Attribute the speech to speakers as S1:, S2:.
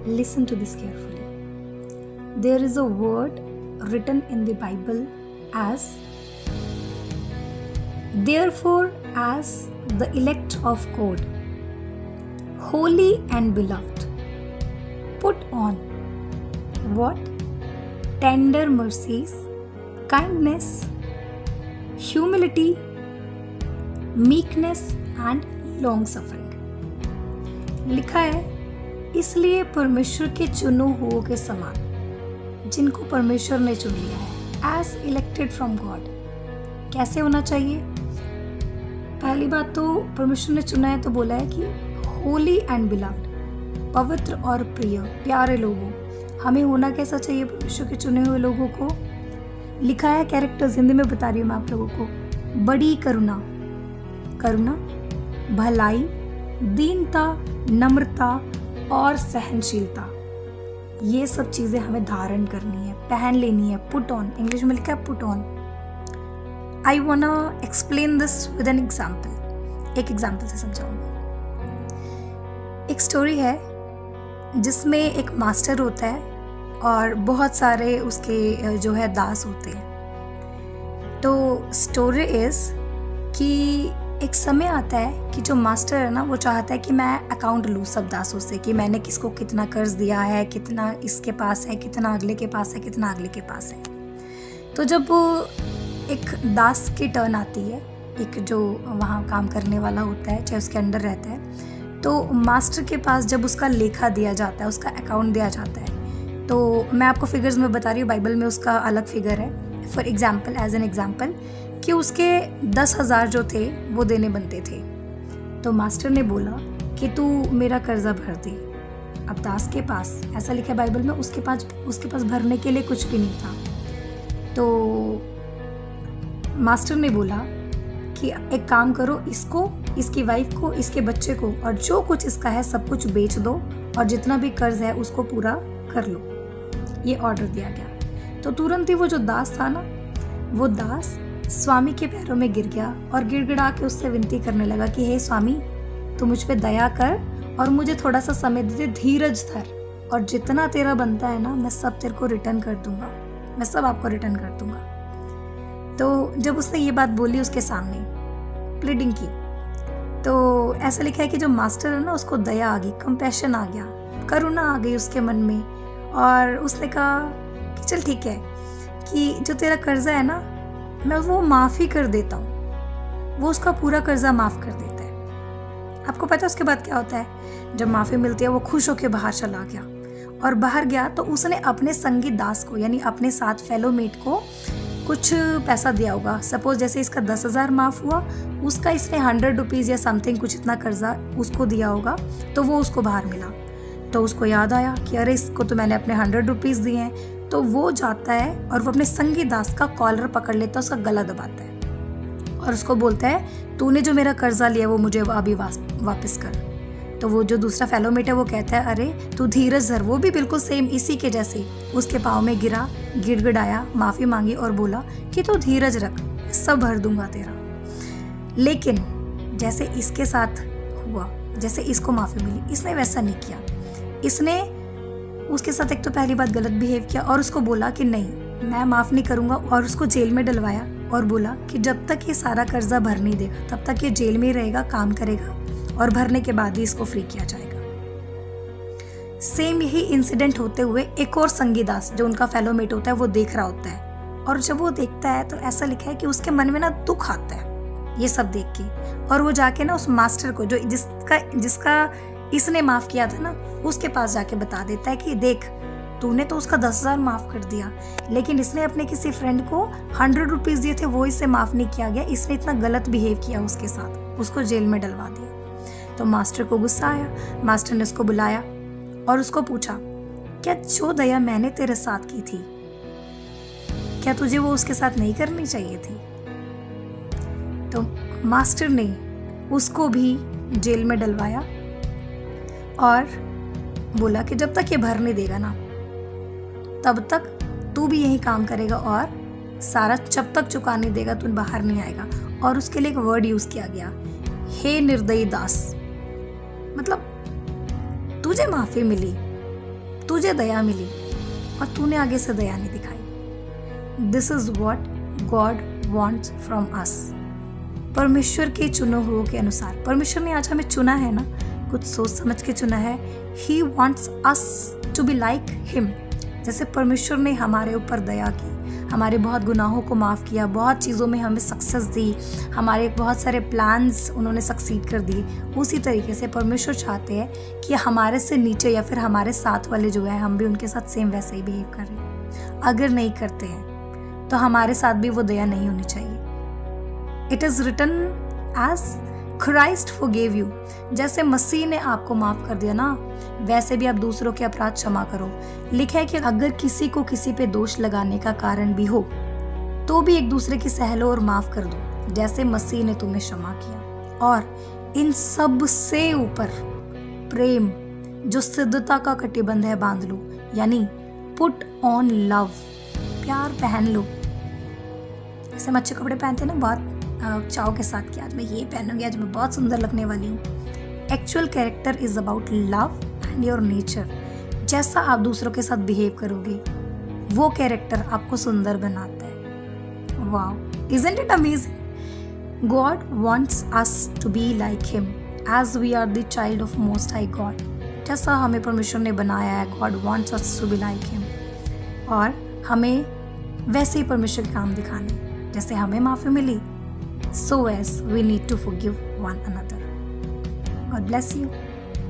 S1: Listen to this carefully. There is a word written in the Bible as, therefore, as the elect of God, holy and beloved, put on what? Tender mercies, kindness, humility, meekness and long suffering. लिखा है, इसलिए परमेश्वर के चुनो हुओं के समान, जिनको परमेश्वर ने चुन लिया है, एज इलेक्टेड फ्रॉम गॉड। कैसे होना चाहिए? पहली बात तो परमेश्वर ने चुना है तो बोला है कि होली एंड बिलव्ड, पवित्र और प्रिय, प्यारे लोगों। हमें होना कैसा चाहिए परमेश्वर के चुने हुए लोगों को? लिखा है कैरेक्टर्स, हिंदी में बता रही हूँ मैं आप लोगों को। बड़ी करुणा, करुणा, भलाई, दीनता, नम्रता और सहनशीलता, ये सब चीजें हमें धारण करनी है, पहन लेनी है। पुट ऑन, इंग्लिश में लिखा है put on. I वांना explain this with an example. एक एग्जाम्पल से समझाऊंगी। एक स्टोरी है जिसमें एक मास्टर होता है और बहुत सारे उसके जो है दास होते हैं। तो स्टोरी इज कि एक समय आता है कि जो मास्टर है ना, वो चाहता है कि मैं अकाउंट लूँ सब दासों से, कि मैंने किसको कितना कर्ज दिया है, कितना इसके पास है, कितना अगले के पास है, कितना अगले के पास है। तो जब एक दास की टर्न आती है, एक जो वहाँ काम करने वाला होता है, चाहे उसके अंडर रहता है, तो मास्टर के पास जब उसका लेखा दिया जाता है, उसका अकाउंट दिया जाता है, तो मैं आपको फिगर्स में बता रही हूँ, बाइबल में उसका अलग फिगर है। For example, as an example, कि उसके 10,000 जो थे वो देने बनते थे। तो मास्टर ने बोला कि तू मेरा कर्जा भर दे। अब दास के पास, ऐसा लिखा है बाइबल में, उसके पास भरने के लिए कुछ भी नहीं था। तो मास्टर ने बोला कि एक काम करो, इसको, इसकी वाइफ को, इसके बच्चे को और जो कुछ इसका है सब कुछ बेच दो और जितना भी कर्ज है उसको पूरा कर लो। ये ऑर्डर दिया गया। तो तुरंत ही वो जो दास था ना, वो दास स्वामी के पैरों में गिर गया और गिड़गिड़ा के उससे विनती करने लगा कि हे स्वामी, तू मुझ पे दया कर और मुझे थोड़ा सा समय दे, धीरज धर, और जितना तेरा बनता है ना, मैं सब तेरे को रिटर्न कर दूंगा, मैं सब आपको रिटर्न कर दूंगा। तो जब उसने ये बात बोली उसके सामने, प्लीडिंग की, तो ऐसा लिखा है कि जो मास्टर है ना, उसको दया आ गई, कंपैशन आ गया, करुणा आ गई उसके मन में, और उसने कहा कि चल ठीक है, कि जो तेरा कर्जा है ना, मैं वो माफ़ ही कर देता हूँ। वो उसका पूरा कर्जा माफ़ कर देता है। आपको पता है उसके बाद क्या होता है? जब माफ़ी मिलती है, वो खुश होकर बाहर चला गया, और बाहर गया तो उसने अपने संगी दास को, यानी अपने साथ फेलोमेट को कुछ पैसा दिया होगा। सपोज जैसे इसका 10,000 माफ़ हुआ, उसका इसने 100 रुपीज़ या समथिंग कुछ इतना कर्जा उसको दिया होगा, तो वो उसको बाहर मिला। तो उसको याद आया कि अरे, इसको तो मैंने अपने 100 रुपीज़ दिए हैं। तो वो जाता है और वो अपने संगी दास का कॉलर पकड़ लेता है, उसका गला दबाता है और उसको बोलता है, तूने जो मेरा कर्जा लिया वो मुझे अभी वापस कर। तो वो जो दूसरा फेलोमेट है वो कहता है, अरे तू धीरज धर। वो भी बिल्कुल सेम इसी के जैसे उसके पाँव में गिरा, गिड़गिड़ाया, माफ़ी मांगी और बोला कि तू धीरज रख, सब भर दूंगा तेरा। लेकिन जैसे इसके साथ हुआ, जैसे इसको माफ़ी मिली, इसने वैसा नहीं किया। इसने उसके साथ एक तो पहली बात गलत बिहेव किया और उसको बोला कि नहीं, मैं माफ़ नहीं करूँगा, और उसको जेल में डलवाया और बोला कि जब तक ये सारा कर्जा भर नहीं देगा तब तक ये जेल में ही रहेगा, काम करेगा, और भरने के बाद ही इसको फ्री किया जाएगा। सेम यही इंसिडेंट होते हुए एक और संगी दास जो उनका फेलोमेट होता है वो देख रहा होता है, और जब वो देखता है तो ऐसा लिखा है कि उसके मन में ना दुख आता है ये सब देख के, और वो जाके ना उस मास्टर को, जो जिसका इसने माफ़ किया था ना, उसके पास जाके बता देता है कि देख, तूने तो उसका 10,000 माफ़ कर दिया, लेकिन इसने अपने किसी फ्रेंड को 100 रुपीज़ दिए थे, वो इससे माफ़ नहीं किया गया, इसने इतना गलत बिहेव किया उसके साथ, उसको जेल में डलवा दिया। तो मास्टर को गुस्सा आया। मास्टर ने उसको बुलाया और उसको पूछा, क्या जो दया मैंने तेरे साथ की थी, क्या तुझे वो उसके साथ नहीं करनी चाहिए थी? तो मास्टर ने उसको भी जेल में डलवाया और बोला कि जब तक ये भर नहीं देगा ना, तब तक तू भी यही काम करेगा, और सारा जब तक चुका नहीं देगा तू बाहर नहीं आएगा। और उसके लिए एक वर्ड यूज किया गया, हे निर्दयी दास। मतलब तुझे माफी मिली, तुझे दया मिली और तूने आगे से दया नहीं दिखाई। This is what God wants from us. परमेश्वर के चुने हुओं के अनुसार, परमेश्वर ने आज हमें चुना है ना, कुछ सोच समझ के चुना है। He wants us to be like him. जैसे परमेश्वर ने हमारे ऊपर दया की, हमारे बहुत गुनाहों को माफ़ किया, बहुत चीज़ों में हमें सक्सेस दी, हमारे बहुत सारे प्लान्स उन्होंने सक्सीड कर दिए, उसी तरीके से परमेश्वर चाहते हैं कि हमारे से नीचे या फिर हमारे साथ वाले जो है हम भी उनके साथ सेम वैसे ही बिहेव करें। अगर नहीं करते हैं तो हमारे साथ भी वो दया नहीं होनी चाहिए। It is written as Christ forgive you. जैसे मसीह ने आपको माफ़ कर दिया ना, वैसे भी आप दूसरों के अपराध क्षमा करो। लिखा है कि अगर किसी को किसी पे दोष लगाने का कारण भी हो तो भी एक दूसरे की सह लो और माफ़ कर दो, जैसे मसीह ने तुम्हें क्षमा किया। और इन सब से ऊपर प्रेम जो सिद्धता का कटिबंध है बांध लो, यानी पुट ऑन लव। प्यार पहन लो। जैसे हम अच्छे कपड़े पहनते हैं ना बहुत चाव के साथ कि आज मैं ये पहनूंगी, आज मैं बहुत सुंदर लगने वाली हूँ। Actual character is about love and your nature. जैसा आप दूसरों के साथ बिहेव करोगे वो कैरेक्टर आपको सुंदर बनाता है। Wow, isn't it amazing? God wants us to be like him as we are the child of most high God. जैसा हमें परमेश्वर ने बनाया है, God wants us to be like him, और हमें वैसे ही परमेश्वर के काम दिखाने। जैसे हमें माफ़ी मिली, so as we need to forgive one another. God bless you.